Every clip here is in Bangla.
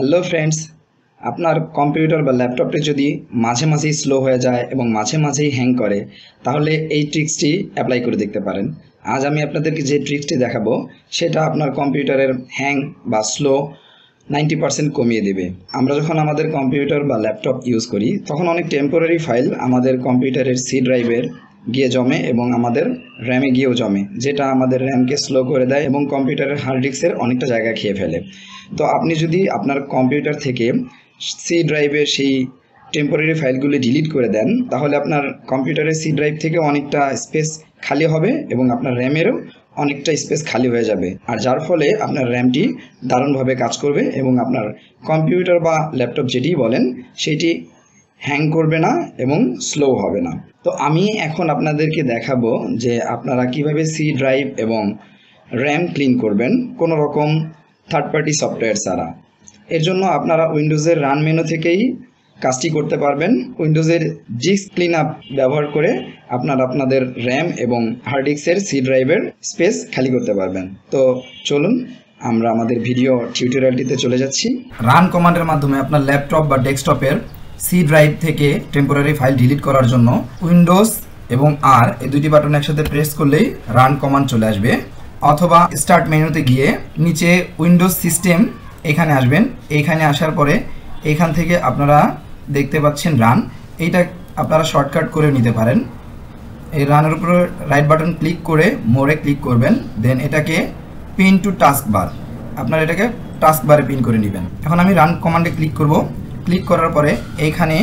হ্যালো ফ্রেন্ডস, আপনার কম্পিউটার বা ল্যাপটপটি যদি মাঝে মাঝেই স্লো হয়ে যায় এবং মাঝে মাঝেই হ্যাং করে, তাহলে এই ট্রিক্সটি অ্যাপ্লাই করে দেখতে পারেন। আজ আমি আপনাদেরকে যে ট্রিক্সটি দেখাবো সেটা আপনার কম্পিউটারের হ্যাং বা স্লো 90% কমিয়ে দেবে। আমরা যখন আমাদের কম্পিউটার বা ল্যাপটপ ইউজ করি তখন অনেক টেম্পোরারি ফাইল আমাদের কম্পিউটারের সি ড্রাইভের গিয়ে জমে এবং আমাদের র্যামে গিয়েও জমে, যেটা আমাদের র্যামকে স্লো করে দেয় এবং কম্পিউটারের হার্ড ডিস্কের অনেকটা জায়গা খেয়ে ফেলে। তো আপনি যদি আপনার কম্পিউটার থেকে সি ড্রাইভের সেই টেম্পোরারি ফাইলগুলি ডিলিট করে দেন, তাহলে আপনার কম্পিউটারের সি ড্রাইভ থেকে অনেকটা স্পেস খালি হবে এবং আপনার র্যামেরও অনেকটা স্পেস খালি হয়ে যাবে, আর যার ফলে আপনার র্যামটি দারুণভাবে কাজ করবে এবং আপনার কম্পিউটার বা ল্যাপটপ যেটি বলেন সেটি হ্যাং করবে না এবং স্লো হবে না। তো আমি এখন আপনাদেরকে দেখাবো যে আপনারা কিভাবে সি ড্রাইভ এবং র্যাম ক্লিন করবেন কোনো রকম থার্ড পার্টি সফটওয়্যার ছাড়া। এর জন্য আপনারা উইন্ডোজের রান মেনু থেকেই কাজটি করতে পারবেন। উইন্ডোজের ডিস্ক ক্লিন আপ ব্যবহার করে আপনারা আপনাদের র্যাম এবং হার্ড ডিস্কের সি ড্রাইভের স্পেস খালি করতে পারবেন। তো চলুন আমরা আমাদের ভিডিও টিউটোরিয়ালটিতে চলে যাচ্ছি। রান কমান্ডের মাধ্যমে আপনার ল্যাপটপ বা ডেস্কটপের সি ড্রাইভ থেকে টেম্পোরারি ফাইল ডিলিট করার জন্য উইন্ডোজ এবং আর এই দুটি বাটন একসাথে প্রেস করলেই রান কমান্ড চলে আসবে, অথবা স্টার্ট মেনুতে গিয়ে নিচে উইন্ডোজ সিস্টেম এখানে আসবেন। এইখানে আসার পরে এখান থেকে আপনারা দেখতে পাচ্ছেন রান, এইটা আপনারা শর্টকাট করে নিতে পারেন। এই রানের উপরে রাইট বাটন ক্লিক করে মোরে ক্লিক করবেন, দেন এটাকে পিন টু টাস্ক বার, আপনারা এটাকে টাস্ক বারে পিন করে নেবেন। এখন আমি রান কমান্ডে ক্লিক করব। ক্লিক করার পরে এইখানে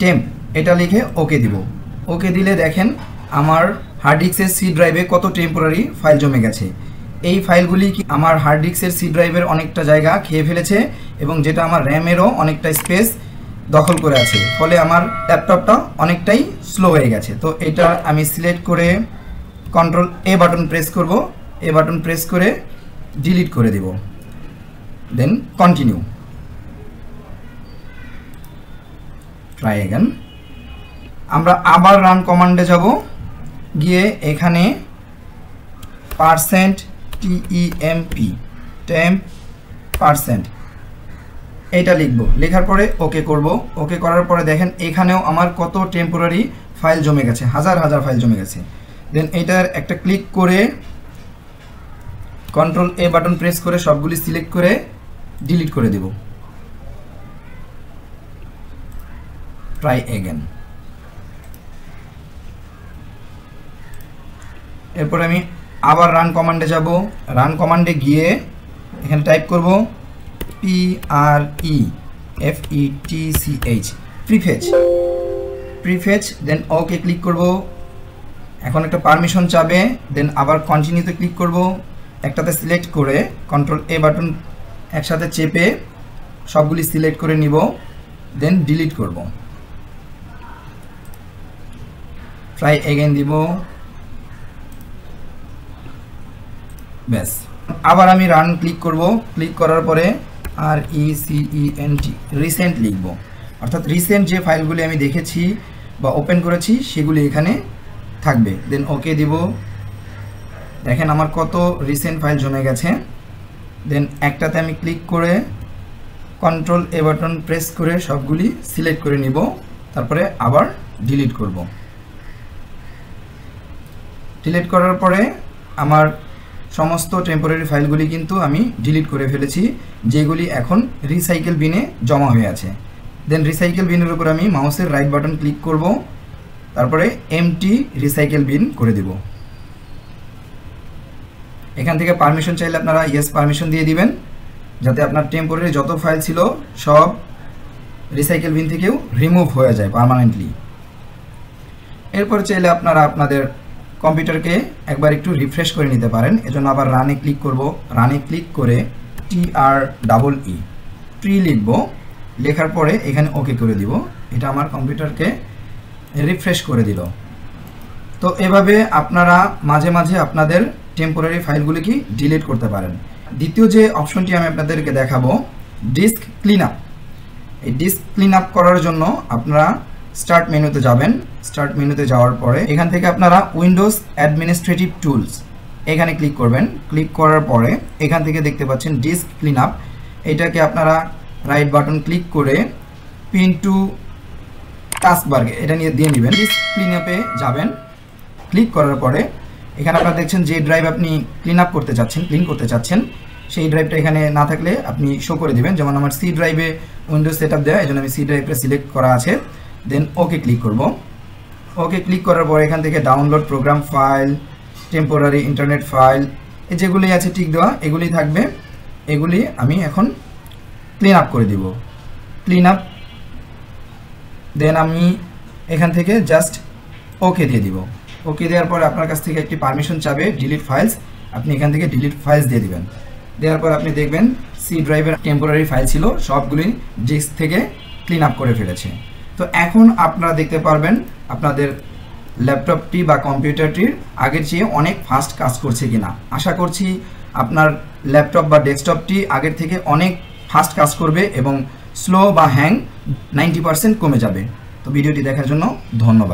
টেম্প এটা লিখে ওকে দিব। ওকে দিলে দেখেন আমার হার্ড ডিস্কের সি ড্রাইভে কত টেম্পোরারি ফাইল জমে গেছে। এই ফাইলগুলি কি আমার হার্ড ডিস্কের সি ড্রাইভের অনেকটা জায়গা খেয়ে ফেলেছে এবং যেটা আমার র্যামেরও অনেকটা স্পেস দখল করে আছে, ফলে আমার ল্যাপটপটা অনেকটাই স্লো হয়ে গেছে। তো এটা আমি সিলেক্ট করে কন্ট্রোল এ বাটন প্রেস করব, এ বাটন প্রেস করে ডিলিট করে দেব, দেন কন্টিনিউ। Try again. আমরা আবার রান কমান্ডে যাব, গিয়ে এখানে %temp এটা লিখব। লেখার পরে ওকে করব। ওকে করার পরে দেখেন এখানেও আমার কত টেম্পোরারি ফাইল জমে গেছে, হাজার হাজার ফাইল জমে গেছে। দেন এটার একটা ক্লিক করে কন্ট্রোল এ বাটন প্রেস করে সবগুলি সিলেক্ট করে ডিলিট করে দেব। Try again. এরপর আমি আবার রান কমান্ডে যাব। রান কমান্ডে গিয়ে এখানে টাইপ করব PREFETCH প্রিফেচ, দেন ওকে ক্লিক করব। এখন একটা পারমিশন চাবে, দেন আবার কন্টিনিউতে ক্লিক করব। একটাতে সিলেক্ট করে কন্ট্রোল এ বাটন একসাথে চেপে সবগুলি সিলেক্ট করে নিব, দেন ডিলিট করব। ট্রাই এগেইন দিব। ব্যাস, আবার আমি রান ক্লিক করব। ক্লিক করার পরে RECENT রিসেন্ট লিখব, অর্থাৎ রিসেন্ট যে ফাইলগুলি আমি দেখেছি বা ওপেন করেছি সেগুলি এখানে থাকবে। দেন ওকে দিব। দেখেন আমার কত রিসেন্ট ফাইল জমে গেছে। দেন একটাতে আমি ক্লিক করে কন্ট্রোল এ বাটন প্রেস করে সবগুলি সিলেক্ট করে নিব, তারপরে আবার ডিলিট করব। ডিলিট করার পরে আমার সমস্ত টেম্পোরারি ফাইলগুলি কিন্তু আমি ডিলিট করে ফেলেছি, যেগুলি এখন রিসাইকেল বিনে জমা হয়ে আছে। দেন রিসাইকেল বিনের উপর আমি মাউসের রাইট বাটন ক্লিক করব, তারপরে এমটি রিসাইকেল বিন করে দেব। এখান থেকে পারমিশন চাইলে আপনারা ইয়েস পারমিশন দিয়ে দিবেন, যাতে আপনার টেম্পোরারি যত ফাইল ছিল সব রিসাইকেল বিন থেকেও রিমুভ হয়ে যায় পার্মানেন্টলি। এরপর চাইলে আপনারা আপনাদের কম্পিউটারকে একবার একটু রিফ্রেশ করে নিতে পারেন। এজন্য আবার রানে ক্লিক করব। রানে ক্লিক করে ট্রি লিখব। লেখার পরে এখানে ওকে করে দিব। এটা আমার কম্পিউটারকে রিফ্রেশ করে দিল। তো এভাবে আপনারা মাঝে মাঝে আপনাদের টেম্পোরারি ফাইলগুলিকে ডিলিট করতে পারেন। দ্বিতীয় যে অপশনটি আমি আপনাদেরকে দেখাবো, ডিস্ক ক্লিন আপ। এই ডিস্ক ক্লিন আপ করার জন্য আপনারা স্টার্ট মেনুতে যাবেন। স্টার্ট মেনুতে যাওয়ার পরে এখান থেকে আপনারা উইন্ডোজ অ্যাডমিনিস্ট্রেটিভ টুলস এখানে ক্লিক করবেন। ক্লিক করার পরে এখান থেকে দেখতে পাচ্ছেন ডিস্ক ক্লিন আপ, এটাকে আপনারা রাইট বাটন ক্লিক করে পিন টু টাস্কবার এটা নিয়ে দিয়ে নেবেন। ডিস্ক ক্লিন আপে যাবেন। ক্লিক করার পরে এখানে আপনারা দেখছেন যে ড্রাইভ আপনি ক্লিন করতে চাচ্ছেন সেই ড্রাইভটা এখানে না থাকলে আপনি শো করে দিবেন। যেমন আমার সি ড্রাইভে উইন্ডোজ সেট আপ দেওয়া, এই জন্য আমি সি ড্রাইভটা সিলেক্ট করা আছে। দেন ওকে ক্লিক করব। ওকে ক্লিক করার পর এখান থেকে download programme file, temporary internet file, যেগুলি আছে টিক দেওয়া এগুলি থাকবে, এগুলি আমি এখন ক্লিন আপ করে দিব। ক্লিন আপ, দেন আমি এখান থেকে জাস্ট ওকে দিয়ে দিব। ওকে দেওয়ার পর আপনার কাছ থেকে একটি পারমিশন চাবে ডিলিট ফাইলস, আপনি এখান থেকে ডিলিট ফাইলস দিয়ে দিবেন। দেওয়ার পর আপনি দেখবেন সি ড্রাইভের টেম্পোরারি ফাইল ছিল সবগুলি ডিস্ক থেকে ক্লিন আপ করে ফেলেছে। তো এখন আপনারা দেখতে পারবেন আপনাদের ল্যাপটপটি বা কম্পিউটারটির আগের চেয়ে অনেক ফাস্ট কাজ করছে কিনা। আশা করছি আপনার ল্যাপটপ বা ডেস্কটপটি আগের থেকে অনেক ফাস্ট কাজ করবে এবং স্লো বা হ্যাং 90% কমে যাবে। তো ভিডিওটি দেখার জন্য ধন্যবাদ।